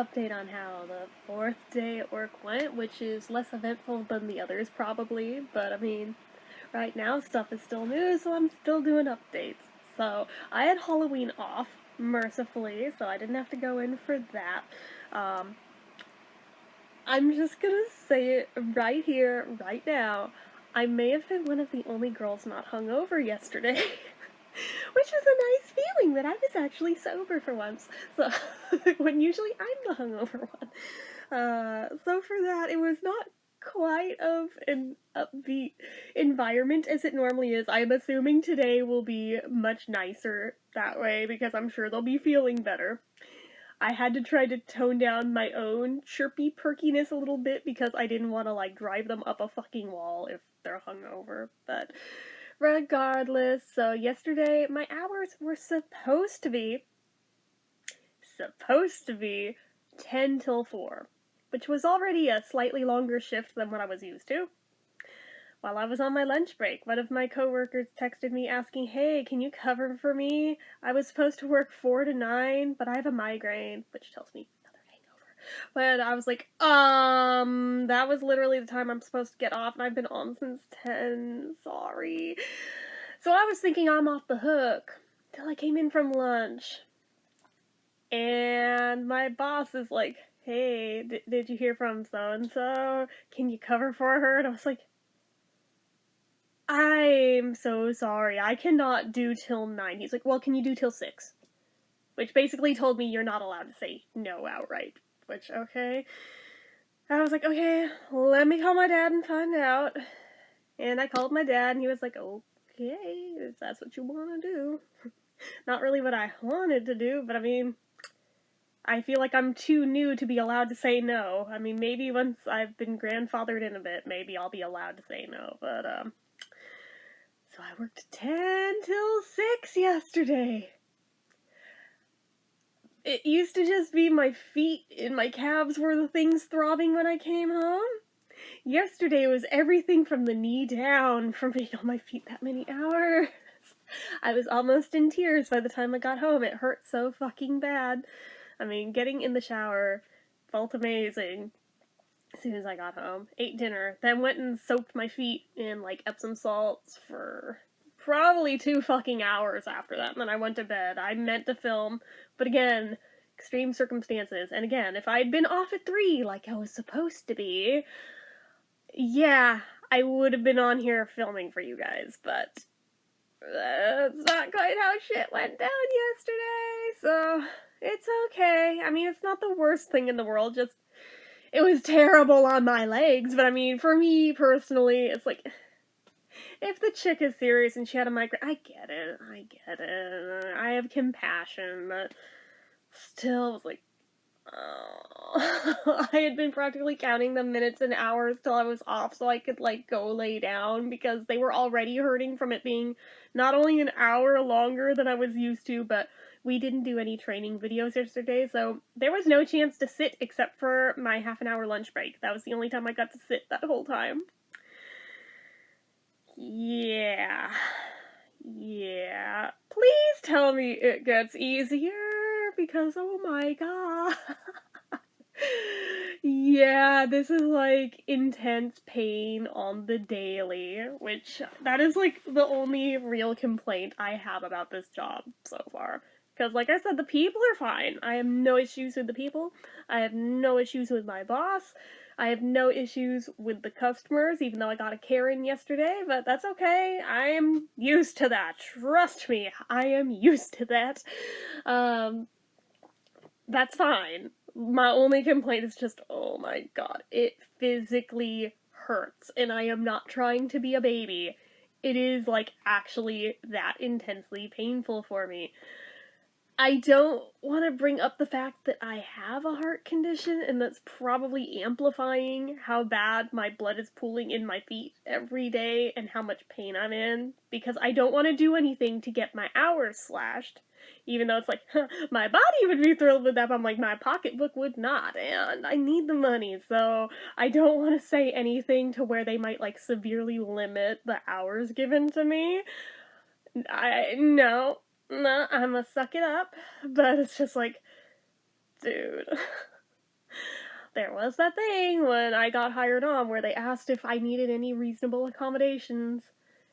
update on how the fourth day at work went, which is less eventful than the others probably, but I mean, right now stuff is still new, so I'm still doing updates. So, I had Halloween off, mercifully, so I didn't have to go in for that. Um, I'm just gonna say it right here, right now. I may have been one of the only girls not hungover yesterday. Which was a nice feeling that I was actually sober for once. So, when usually I'm the hungover one. So for that, it was not quite of an upbeat environment as it normally is. I'm assuming today will be much nicer that way because I'm sure they'll be feeling better. I had to try to tone down my own chirpy perkiness a little bit because I didn't want to like drive them up a fucking wall if they're hungover. But regardless, so yesterday my hours were supposed to be 10 till 4, which was already a slightly longer shift than what I was used to. While I was on my lunch break, one of my coworkers texted me asking, "Hey, can you cover for me? I was supposed to work 4 to 9, but I have a migraine," which tells me another hangover. But I was like, that was literally the time I'm supposed to get off, and I've been on since 10. Sorry. So I was thinking I'm off the hook till I came in from lunch. And my boss is like, "Hey, did you hear from so-and-so? Can you cover for her?" And I was like, "I'm so sorry. I cannot do till 9. He's like, "Well, can you do till 6? Which basically told me you're not allowed to say no outright. Which, okay. I was like, "Okay, let me call my dad and find out." And I called my dad, and he was like, "Okay, if that's what you want to do." Not really what I wanted to do, but I mean, I feel like I'm too new to be allowed to say no. I mean, maybe once I've been grandfathered in a bit, maybe I'll be allowed to say no, but, so I worked 10 till 6 yesterday. It used to just be my feet and my calves were the things throbbing when I came home. Yesterday was everything from the knee down from being on my feet that many hours. I was almost in tears by the time I got home. It hurt so fucking bad. I mean, getting in the shower felt amazing as soon as I got home. Ate dinner, then went and soaked my feet in, like, Epsom salts for probably 2 fucking hours after that, and then I went to bed. I meant to film, but again, extreme circumstances. And again, if I'd been off at 3 like I was supposed to be, yeah, I would have been on here filming for you guys, but that's not quite how shit went down yesterday, so it's okay. I mean, it's not the worst thing in the world, just it was terrible on my legs, but I mean, for me personally, it's like, if the chick is serious and she had a migraine, I get it, I have compassion, but still, it was like, oh. I had been practically counting the minutes and hours till I was off so I could, like, go lay down, because they were already hurting from it being not only an hour longer than I was used to, but we didn't do any training videos yesterday, so there was no chance to sit except for my half-an-hour lunch break. That was the only time I got to sit that whole time. Yeah. Yeah. Please tell me it gets easier, because oh my god. Yeah, this is like intense pain on the daily, which that is like the only real complaint I have about this job so far. Because, like I said, the people are fine. I have no issues with the people. I have no issues with my boss. I have no issues with the customers, even though I got a Karen yesterday, but that's okay. I am used to that. Trust me, I am used to that. That's fine. My only complaint is just, oh my god, it physically hurts, and I am not trying to be a baby. It is, like, actually that intensely painful for me. I don't want to bring up the fact that I have a heart condition, and that's probably amplifying how bad my blood is pooling in my feet every day and how much pain I'm in, because I don't want to do anything to get my hours slashed. Even though it's like, my body would be thrilled with that, but I'm like, my pocketbook would not, and I need the money, so I don't want to say anything to where they might, like, severely limit the hours given to me. No, I'ma suck it up, but it's just like, dude. there was that thing when I got hired on where they asked if I needed any reasonable accommodations.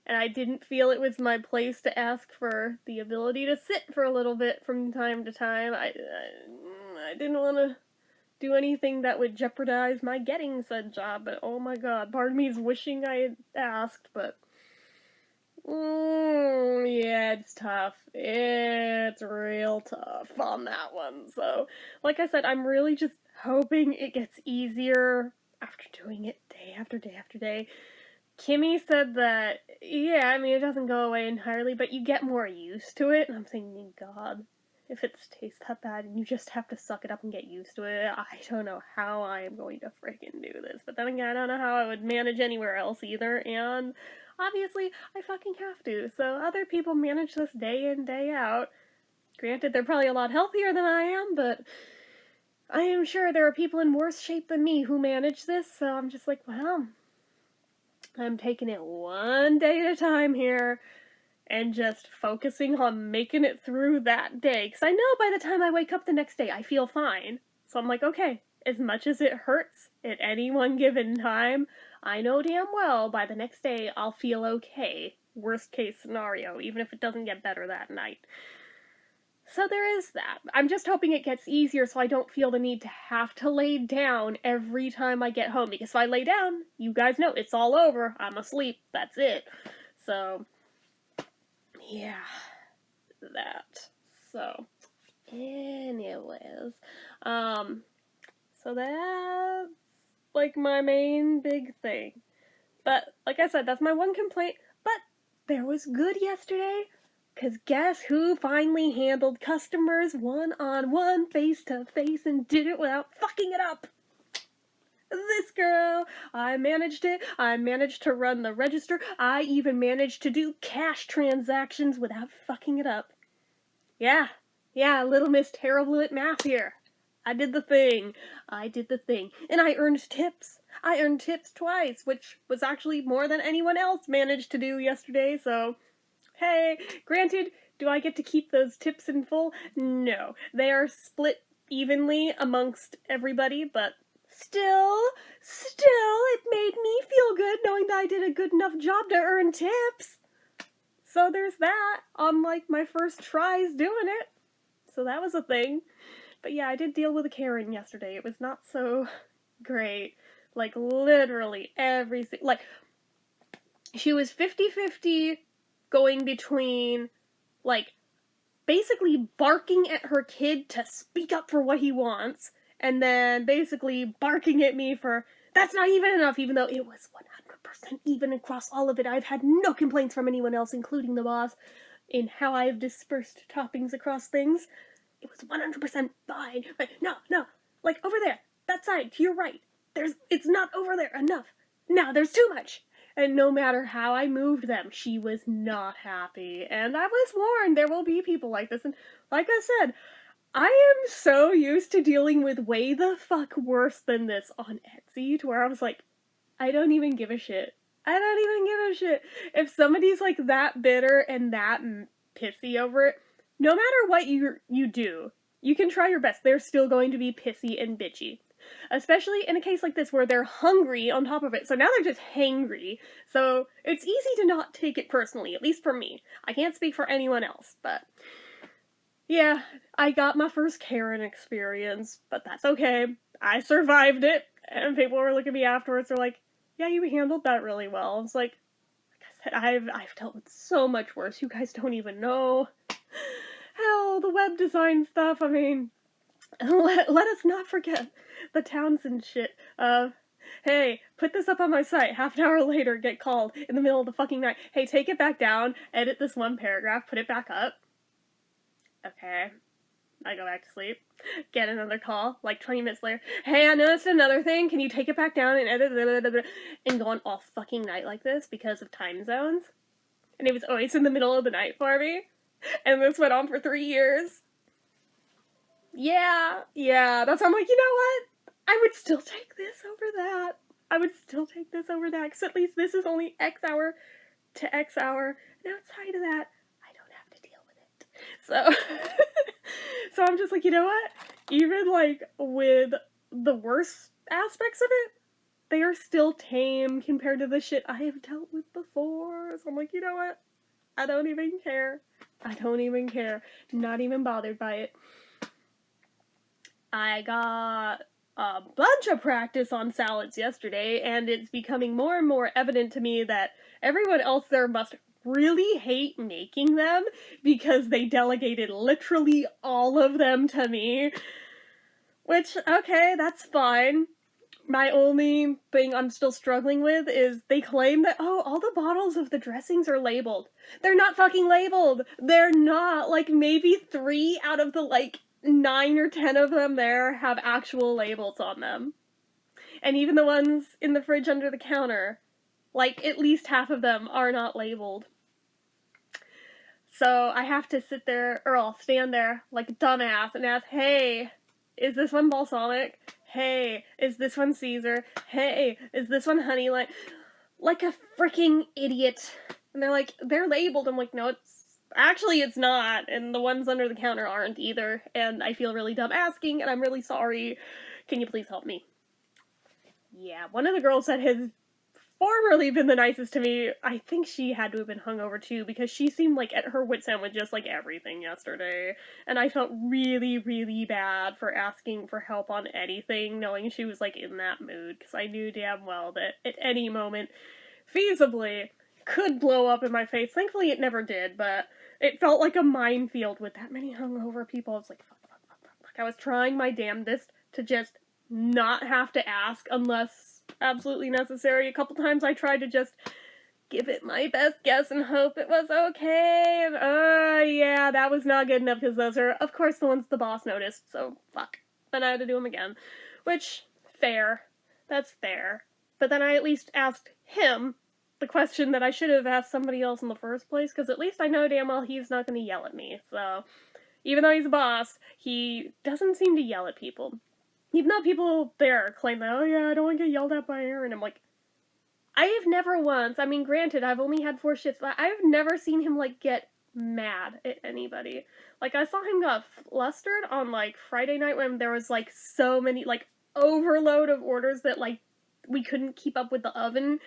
And I didn't feel it was my place to ask for the ability to sit for a little bit from time to time. I didn't want to do anything that would jeopardize my getting said job, but oh my god, part of me is wishing I had asked, but yeah, it's tough. It's real tough on that one. So, like I said, I'm really just hoping it gets easier after doing it day after day after day. Kimmy said that, yeah, I mean, it doesn't go away entirely, but you get more used to it, and I'm thinking, God, if it tastes that bad and you just have to suck it up and get used to it, I don't know how I am going to freaking do this. But then again, I don't know how I would manage anywhere else either, and obviously, I fucking have to. So other people manage this day in, day out. Granted, they're probably a lot healthier than I am, but I am sure there are people in worse shape than me who manage this, so I'm just like, well, I'm taking it one day at a time here and just focusing on making it through that day. Because I know by the time I wake up the next day, I feel fine. So I'm like, okay, as much as it hurts at any one given time, I know damn well by the next day I'll feel okay. Worst case scenario, even if it doesn't get better that night. So there is that. I'm just hoping it gets easier so I don't feel the need to have to lay down every time I get home. Because if I lay down, you guys know, it's all over. I'm asleep. That's it. So, yeah. That. So, anyways. So that's, like, my main big thing. But, like I said, that's my one complaint. But there was good yesterday. Because guess who finally handled customers one-on-one, face-to-face, and did it without fucking it up? This girl. I managed it. I managed to run the register. I even managed to do cash transactions without fucking it up. Yeah, little Miss Terrible at Math here. I did the thing. And I earned tips. I earned tips twice, which was actually more than anyone else managed to do yesterday, so... Hey, granted, do I get to keep those tips in full? No. They are split evenly amongst everybody, but still, it made me feel good knowing that I did a good enough job to earn tips. So there's that on, like, my first tries doing it. So that was a thing. But yeah, I did deal with a Karen yesterday. It was not so great. Like, literally everything. Like, she was 50-50 going between, like, basically barking at her kid to speak up for what he wants, and then basically barking at me for, that's not even enough, even though it was 100% even across all of it. I've had no complaints from anyone else, including the boss, in how I've dispersed toppings across things. It was 100% fine. But no, like, over there, that side, to your right, it's not over there enough. Now, there's too much. And no matter how I moved them, she was not happy. And I was warned there will be people like this. And like I said, I am so used to dealing with way the fuck worse than this on Etsy, to where I was like, I don't even give a shit. If somebody's like that bitter and that pissy over it, no matter what you do, you can try your best. They're still going to be pissy and bitchy. Especially in a case like this where they're hungry on top of it. So now they're just hangry. So it's easy to not take it personally, at least for me. I can't speak for anyone else, but yeah, I got my first Karen experience, but that's okay. I survived it, and people were looking at me afterwards, they're like, yeah, you handled that really well. I was like I said, I've dealt with so much worse. You guys don't even know. Hell, the web design stuff, I mean... Let us not forget the Townsend shit of, hey, put this up on my site, half an hour later, get called in the middle of the fucking night. Hey, take it back down, edit this one paragraph, put it back up. Okay. I go back to sleep. Get another call, like 20 minutes later. Hey, I noticed another thing. Can you take it back down and edit, and go on all fucking night like this because of time zones? And it was always in the middle of the night for me. And this went on for 3 years. Yeah, that's why I'm like, you know what? I would still take this over that. Because at least this is only X hour to X hour. And outside of that, I don't have to deal with it. So, so I'm just like, you know what? Even, like, with the worst aspects of it, they are still tame compared to the shit I have dealt with before. So I'm like, you know what? I don't even care. I don't even care. Not even bothered by it. I got a bunch of practice on salads yesterday, and it's becoming more and more evident to me that everyone else there must really hate making them because they delegated literally all of them to me. Which, okay, that's fine. My only thing I'm still struggling with is they claim that, oh, all the bottles of the dressings are labeled. They're not fucking labeled. They're not. Like, maybe 3 out of the, 9 or 10 of them there have actual labels on them. And even the ones in the fridge under the counter, at least half of them are not labeled. So I have to sit there, or I'll stand there like a dumbass and ask, hey, is this one balsamic? Hey, is this one Caesar? Hey, is this one honey? Like a freaking idiot. And they're like, they're labeled. I'm like, no, it's not. And the ones under the counter aren't either. And I feel really dumb asking, and I'm really sorry. Can you please help me? Yeah, one of the girls that has formerly been the nicest to me, I think she had to have been hungover too, because she seemed like at her wit's end with just everything yesterday, and I felt really, really bad for asking for help on anything, knowing she was in that mood, because I knew damn well that at any moment, feasibly, could blow up in my face. Thankfully it never did, but it felt like a minefield with that many hungover people. I was like, fuck. I was trying my damnedest to just not have to ask unless absolutely necessary. A couple times I tried to just give it my best guess and hope it was okay, and yeah, that was not good enough, because those are, of course, the ones the boss noticed, so fuck. Then I had to do them again. Which, fair. That's fair. But then I at least asked him the question that I should have asked somebody else in the first place, because at least I know damn well he's not going to yell at me, so even though he's a boss, he doesn't seem to yell at people. Even though people there claim that, oh yeah, I don't want to get yelled at by Aaron. I'm like, I have never once, I mean, granted, I've only had 4 shifts, but I've never seen him, get mad at anybody. I saw him got flustered on, Friday night when there was, so many, overload of orders that, we couldn't keep up with the oven,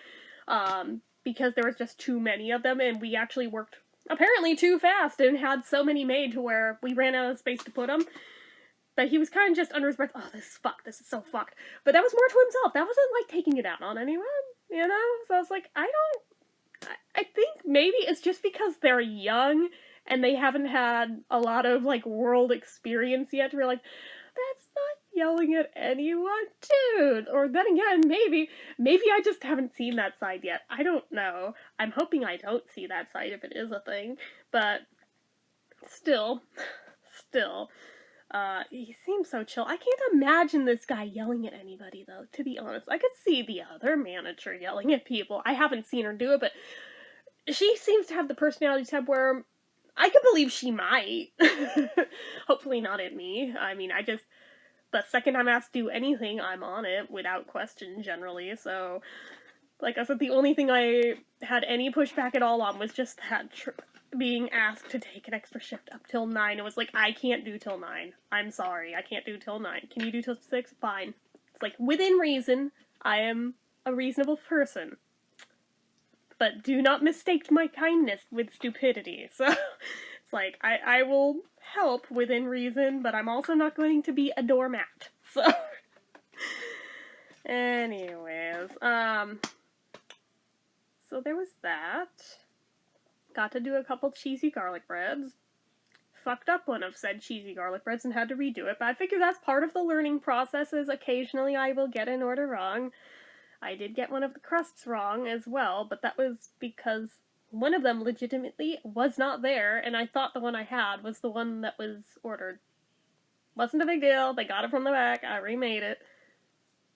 because there was just too many of them, and we actually worked, apparently, too fast, and had so many made to where we ran out of space to put them. But he was kind of just under his breath, oh, this is fucked, this is so fucked. But that was more to himself. That wasn't, taking it out on anyone, you know? So I was like, I think maybe it's just because they're young and they haven't had a lot of, world experience yet to be like, that's not yelling at anyone, dude. Or then again, maybe I just haven't seen that side yet. I don't know. I'm hoping I don't see that side if it is a thing. But still. He seems so chill. I can't imagine this guy yelling at anybody, though, to be honest. I could see the other manager yelling at people. I haven't seen her do it, but she seems to have the personality type where I can believe she might. Hopefully not at me. I mean, the second I'm asked to do anything, I'm on it, without question, generally, so, like I said, the only thing I had any pushback at all on was just that being asked to take an extra shift up till 9. It was like, I can't do till 9. I'm sorry, I can't do till 9. Can you do till 6? Fine. It's within reason. I am a reasonable person. But do not mistake my kindness with stupidity. So, it's I will help within reason, but I'm also not going to be a doormat. So, anyways, so there was that. Got to do a couple cheesy garlic breads. Fucked up one of said cheesy garlic breads and had to redo it, but I figure that's part of the learning process, is occasionally I will get an order wrong. I did get one of the crusts wrong as well, but that was because one of them legitimately was not there, and I thought the one I had was the one that was ordered. Wasn't a big deal. They got it from the back. I remade it.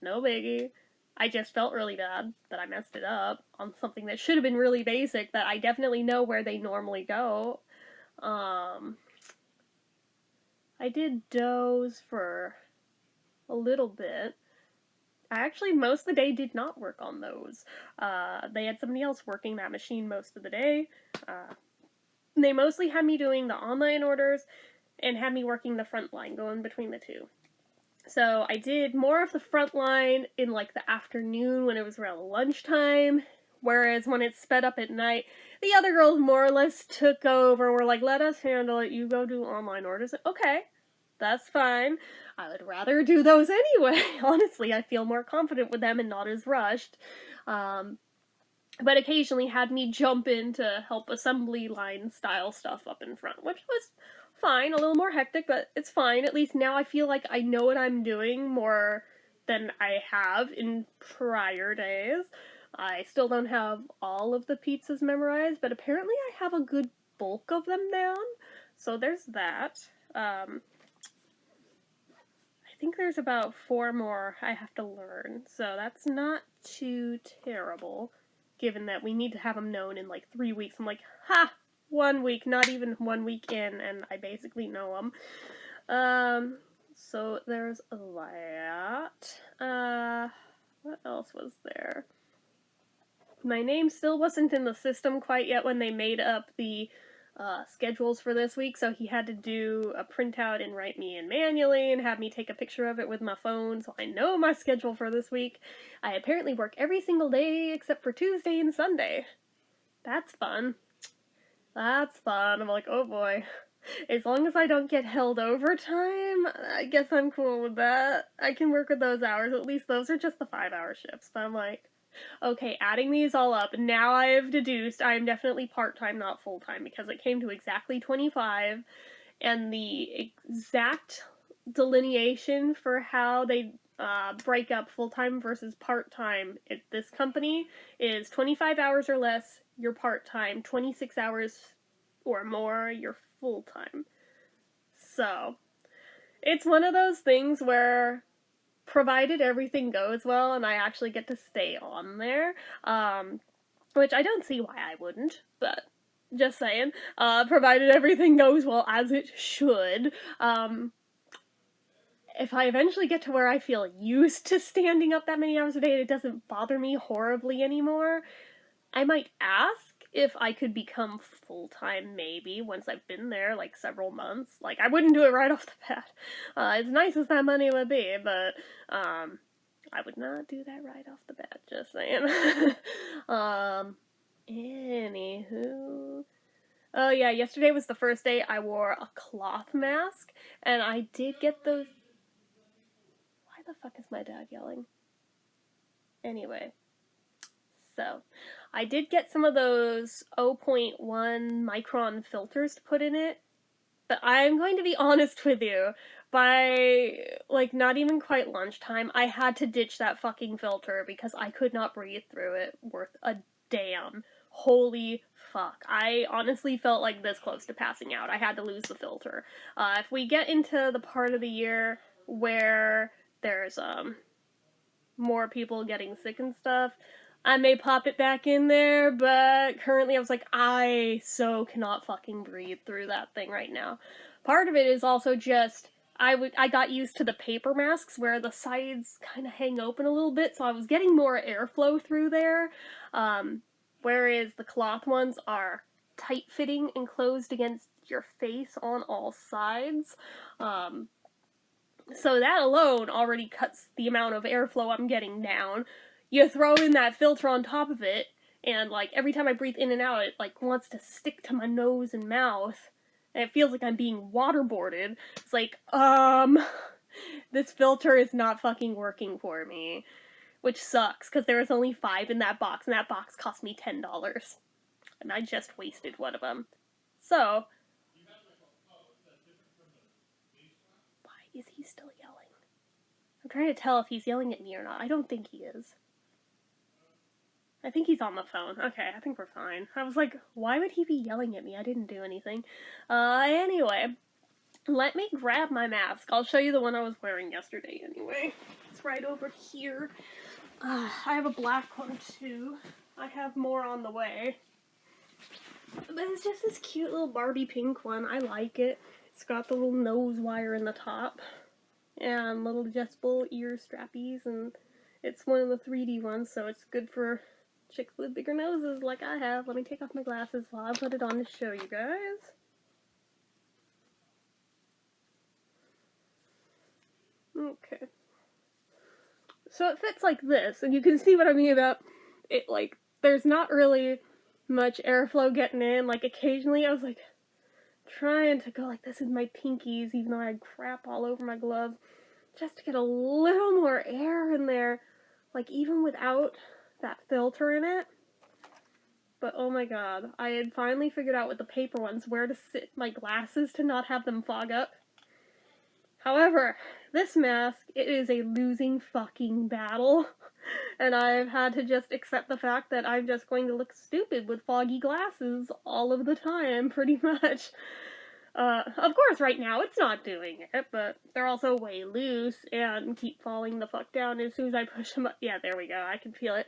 No biggie. I just felt really bad that I messed it up on something that should have been really basic, that I definitely know where they normally go. I did doughs for a little bit. I actually, most of the day, did not work on those. They had somebody else working that machine most of the day. They mostly had me doing the online orders and had me working the front line, going between the two. So I did more of the front line in like the afternoon when it was around lunchtime, whereas when it's sped up at night, the other girls more or less took over and were like, let us handle it, you go do online orders. Okay, that's fine. I would rather do those anyway. Honestly, I feel more confident with them and not as rushed. But occasionally had me jump in to help assembly line style stuff up in front, which was fine, a little more hectic, but it's fine. At least now I feel like I know what I'm doing more than I have in prior days. I still don't have all of the pizzas memorized, but apparently I have a good bulk of them down. So there's that. I think there's about 4 more I have to learn, so that's not too terrible, given that we need to have them known in like 3 weeks. I'm like, ha! 1 week, not even 1 week in, and I basically know them. So there's that. What else was there? My name still wasn't in the system quite yet when they made up the schedules for this week, so he had to do a printout and write me in manually and have me take a picture of it with my phone, so I know my schedule for this week. I apparently work every single day except for Tuesday and Sunday. That's fun. That's fun. I'm like, oh boy. As long as I don't get held overtime, I guess I'm cool with that. I can work with those hours. At least those are just the 5-hour shifts, but I'm like, okay, adding these all up, now I have deduced I am definitely part-time, not full-time, because it came to exactly 25, and the exact delineation for how they break up full-time versus part-time at this company is 25 hours or less, you're part-time, 26 hours or more, you're full-time. So, it's one of those things where provided everything goes well and I actually get to stay on there, which I don't see why I wouldn't, but just saying, provided everything goes well as it should, if I eventually get to where I feel used to standing up that many hours a day and it doesn't bother me horribly anymore, I might ask if I could become full-time, maybe, once I've been there, like, several months. Like, I wouldn't do it right off the bat. As nice as that money would be, but, I would not do that right off the bat, just saying. Anywho. Oh yeah, yesterday was the first day I wore a cloth mask, and I did get those... Why the fuck is my dad yelling? Anyway. So, I did get some of those 0.1 micron filters to put in it, but I'm going to be honest with you, by, like, not even quite lunchtime, I had to ditch that fucking filter because I could not breathe through it worth a damn. Holy fuck. I honestly felt like this close to passing out. I had to lose the filter. If we get into the part of the year where there's, more people getting sick and stuff, I may pop it back in there, but currently I was like, I so cannot fucking breathe through that thing right now. Part of it is also just, I got used to the paper masks where the sides kind of hang open a little bit, so I was getting more airflow through there, whereas the cloth ones are tight-fitting and closed against your face on all sides. So that alone already cuts the amount of airflow I'm getting down. You throw in that filter on top of it, and, like, every time I breathe in and out, it, like, wants to stick to my nose and mouth, and it feels like I'm being waterboarded. It's like, this filter is not fucking working for me. Which sucks, because there was only 5 in that box, and that box cost me $10. And I just wasted one of them. So, why is he still yelling? I'm trying to tell if he's yelling at me or not. I don't think he is. I think he's on the phone. Okay, I think we're fine. I was like, why would he be yelling at me? I didn't do anything. Anyway, let me grab my mask. I'll show you the one I was wearing yesterday anyway. It's right over here. I have a black one too. I have more on the way. But it's just this cute little Barbie pink one. I like it. It's got the little nose wire in the top. And little adjustable ear strappies, and it's one of the 3D ones, so it's good for chicks with bigger noses like I have. Let me take off my glasses while I put it on to show you guys. Okay. So it fits like this, and you can see what I mean about it, like, there's not really much airflow getting in. Like, occasionally I was, like, trying to go like this with my pinkies, even though I had crap all over my gloves, just to get a little more air in there, like, even without that filter in it. But oh my god, I had finally figured out with the paper ones where to sit my glasses to not have them fog up. However, this mask, it is a losing fucking battle. And I've had to just accept the fact that I'm just going to look stupid with foggy glasses all of the time, pretty much. Of course, right now it's not doing it, but they're also way loose and keep falling the fuck down as soon as I push them up. Yeah, there we go. I can feel it.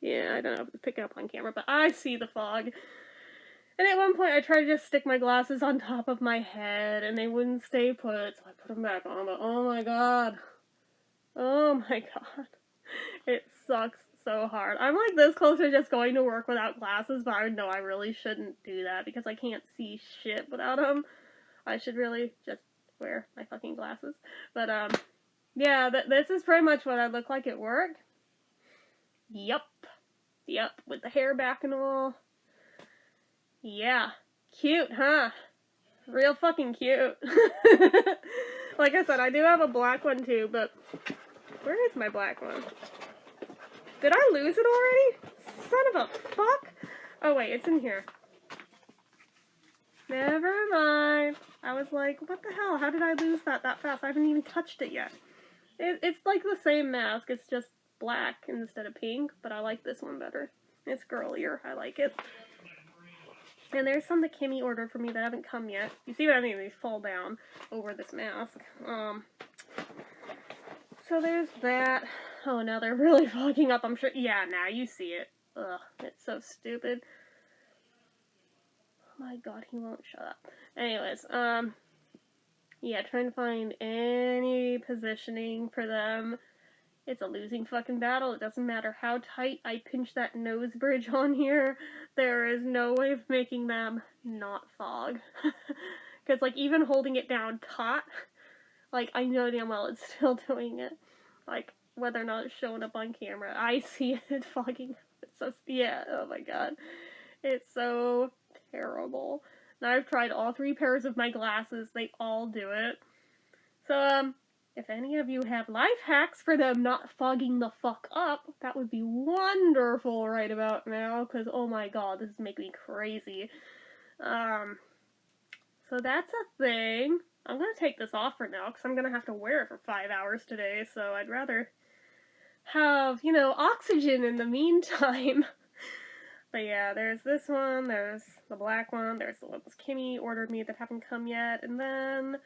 Yeah, I don't know if it's picking up on camera, but I see the fog. And at one point I tried to just stick my glasses on top of my head and they wouldn't stay put, so I put them back on, but oh my god. Oh my god. It sucks so hard. I'm like this close to just going to work without glasses, but I know I really shouldn't do that because I can't see shit without them. I should really just wear my fucking glasses. But, yeah, this is pretty much what I look like at work. Yep, with the hair back and all. Yeah, cute, huh? Real fucking cute. Like I said, I do have a black one too, but where is my black one? Did I lose it already? Son of a fuck! Oh wait, it's in here. Never mind. I was like, what the hell? How did I lose that fast? I haven't even touched it yet. It's like the same mask, it's just black instead of pink, but I like this one better. It's girlier, I like it. And there's some that Kimmy ordered for me that haven't come yet. You see what I mean? These fall down over this mask. So there's that. Oh, now they're really fogging up, I'm sure. Yeah, now you see it. Ugh, it's so stupid. Oh my god, he won't shut up. Anyways, yeah, trying to find any positioning for them. It's a losing fucking battle. It doesn't matter how tight I pinch that nose bridge on here. There is no way of making them not fog. Because, like, even holding it down taut, like, I know damn well it's still doing it. Like, whether or not it's showing up on camera, I see it fogging. It's so, yeah, oh my god. It's so terrible. Now I've tried all 3 pairs of my glasses. They all do it. So, if any of you have life hacks for them not fogging the fuck up, that would be wonderful right about now, because oh my god, this is making me crazy. So that's a thing. I'm gonna take this off for now, because I'm gonna have to wear it for 5 hours today, so I'd rather have, you know, oxygen in the meantime. But yeah, there's this one, there's the black one, there's the ones Kimmy ordered me that haven't come yet, and then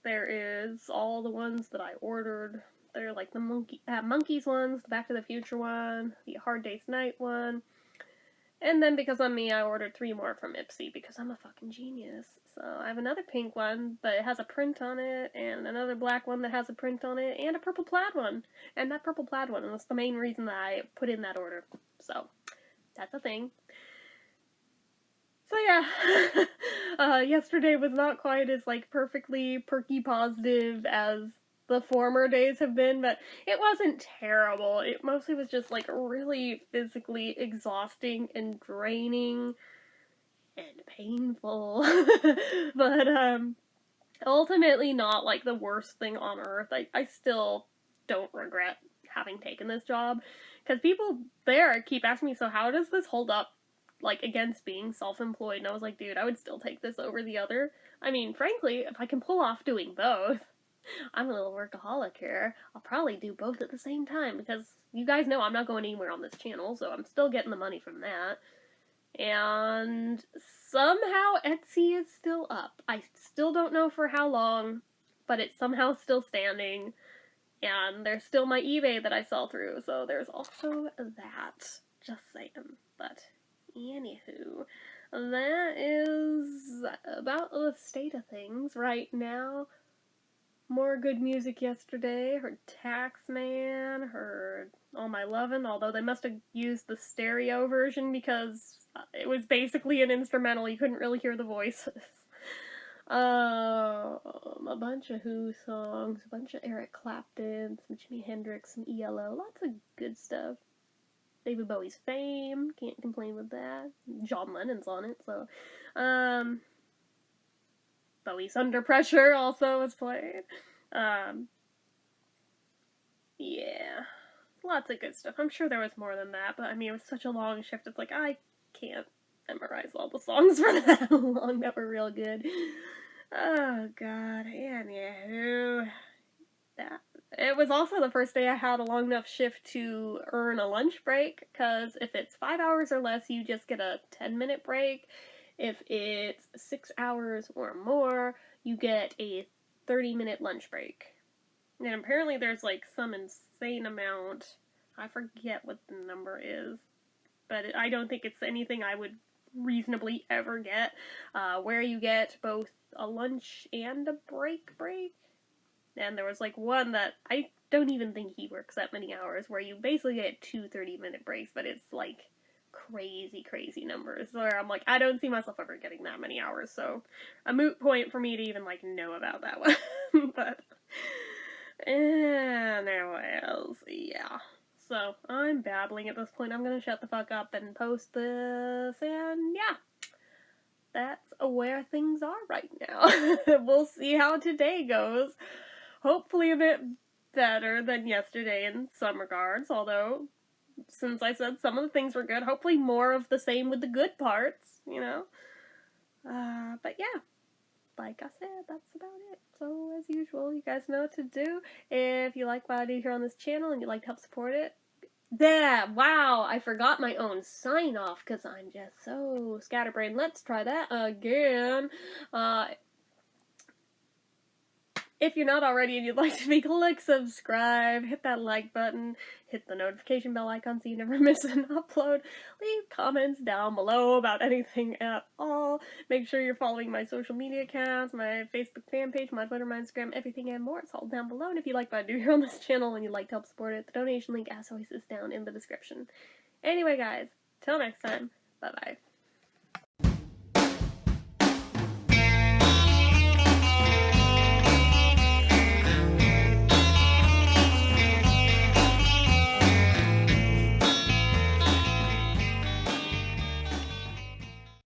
there is all the ones that I ordered. They're like the Monkeys ones, the Back to the Future one, the Hard Day's Night one. And then because I'm me, I ordered 3 more from Ipsy because I'm a fucking genius. So I have another pink one, but it has a print on it, and another black one that has a print on it, and a purple plaid one. And that purple plaid one was the main reason that I put in that order. So that's a thing. So yeah, yesterday was not quite as, like, perfectly perky positive as the former days have been, but it wasn't terrible. It mostly was just, like, really physically exhausting and draining and painful. But, ultimately not, like, the worst thing on earth. I still don't regret having taken this job, because people there keep asking me, so how does this hold up, like, against being self-employed? And I was like, dude, I would still take this over the other. I mean, frankly, if I can pull off doing both, I'm a little workaholic here. I'll probably do both at the same time, because you guys know I'm not going anywhere on this channel, so I'm still getting the money from that. And somehow Etsy is still up. I still don't know for how long, but it's somehow still standing. And there's still my eBay that I sell through, so there's also that. Just saying. But anywho, that is about the state of things right now. More good music yesterday. Heard Taxman, heard All My Lovin', although they must have used the stereo version because it was basically an instrumental. You couldn't really hear the voices. A bunch of Who songs, a bunch of Eric Clapton, some Jimi Hendrix, some ELO, lots of good stuff. David Bowie's Fame, can't complain with that. John Lennon's on it, so. Bowie's Under Pressure also was played. Yeah. Lots of good stuff. I'm sure there was more than that, but I mean, it was such a long shift. It's like, I can't memorize all the songs for that long that were real good. Oh, God. And yeah, that. It was also the first day I had a long enough shift to earn a lunch break, because if it's 5 hours or less, you just get a 10-minute break. If it's 6 hours or more, you get a 30-minute lunch break. And apparently there's like some insane amount. I forget what the number is, but I don't think it's anything I would reasonably ever get, where you get both a lunch and a break. And there was like one that I don't even think he works that many hours, where you basically get 2 30-minute breaks, but it's like crazy numbers, where I'm like, I don't see myself ever getting that many hours, so a moot point for me to even like know about that one. But anyways, yeah. So I'm babbling at this point. I'm gonna shut the fuck up and post this, and yeah, that's where things are right now. We'll see how today goes. Hopefully a bit better than yesterday in some regards, although since I said some of the things were good, hopefully more of the same with the good parts, you know? But yeah, like I said, that's about it. So as usual, you guys know what to do. If you like what I do here on this channel and you'd like to help support it, wow, I forgot my own sign off because I'm just so scatterbrained. Let's try that again. If you're not already and you'd like to click subscribe, hit that like button, hit the notification bell icon so you never miss an upload, leave comments down below about anything at all. Make sure you're following my social media accounts, my Facebook fan page, my Twitter, my Instagram, everything and more. It's all down below. And if you like what I do here on this channel and you'd like to help support it, the donation link, as always, is down in the description. Anyway, guys, till next time, bye-bye.